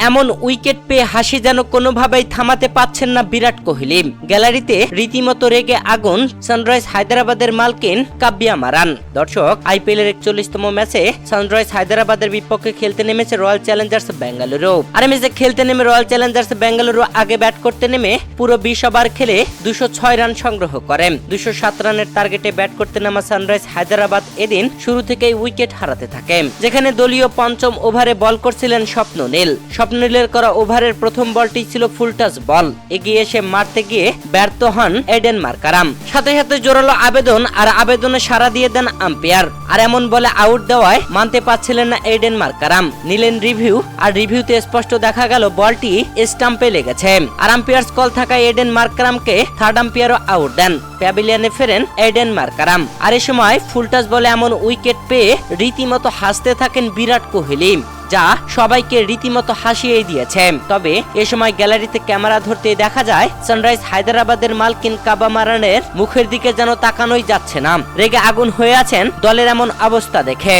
এমন উইকেট পেয়ে হাসি যেন কোনোভাবেই থামাতে পারছেন না বিরাট কোহলি। গ্যালারিতে রীতিমতো রেগে আগুন সানরাইজ হায়দ্রাবাদের মালকিন কাব্যা মারান। দর্শক, আইপিএল এর 41তম ম্যাচে সানরাইজ হায়দ্রাবাদের বিপক্ষে খেলতে নেমেছে রয়্যাল চ্যালেঞ্জার্স বেঙ্গালুরু। আর ম্যাচে খেলতে নেমে রয়্যাল চ্যালেঞ্জার্স বেঙ্গালুরু আগে ব্যাট করতে নেমে পুরো 20 ওভার খেলে 206 রান সংগ্রহ করে। 207 রানের টার্গেটে ব্যাট করতে নামা সানরাইজ হায়দ্রাবাদ এদিন শুরু থেকেই উইকেট হারাতে থাকে। যেখানে দলীয় পঞ্চম ওভারে বল করছিলেন স্বপ্ননীলের করা ওভারের প্রথম বলটি ছিল ফুল টাচ বল। এগিয়ে এসে মারতে গিয়ে ব্যর্থ হন এডেন মার্কারাম। সাথে সাথে জোরালো আবেদনে সাড়া দিয়ে দেন আম্পায়ার। আর এমন বলে আউট দেওয়ায় মানতে পারছিলেন না এডেন মার্কারাম। নিলেন রিভিউ, আর রিভিউতে স্পষ্ট দেখা গেল বলটি স্টাম্পে লেগেছে। আর আম্পায়ার্স কল থাকায় এডেন মার্কারামকে থার্ড আম্পায়ারও আউট দেন। প্যাভিলিয়নে ফেরেন এডেন মার্কারাম। আর এ সময় ফুল টাচ বলে এমন উইকেট পেয়ে রীতিমতো হাসতে থাকেন বিরাট কোহলি, যা সবাইকে রীতিমতো হাসিয়ে দিয়েছে। তবে এ সময় গ্যালারিতে ক্যামেরা ধরতে দেখা যায় সানরাইজ হায়দ্রাবাদের মালকিন কাব্যা মারানের মুখের দিকে যেন তাকানোই যাচ্ছে না। রেগে আগুন হয়ে আছেন দলের এমন অবস্থা দেখে।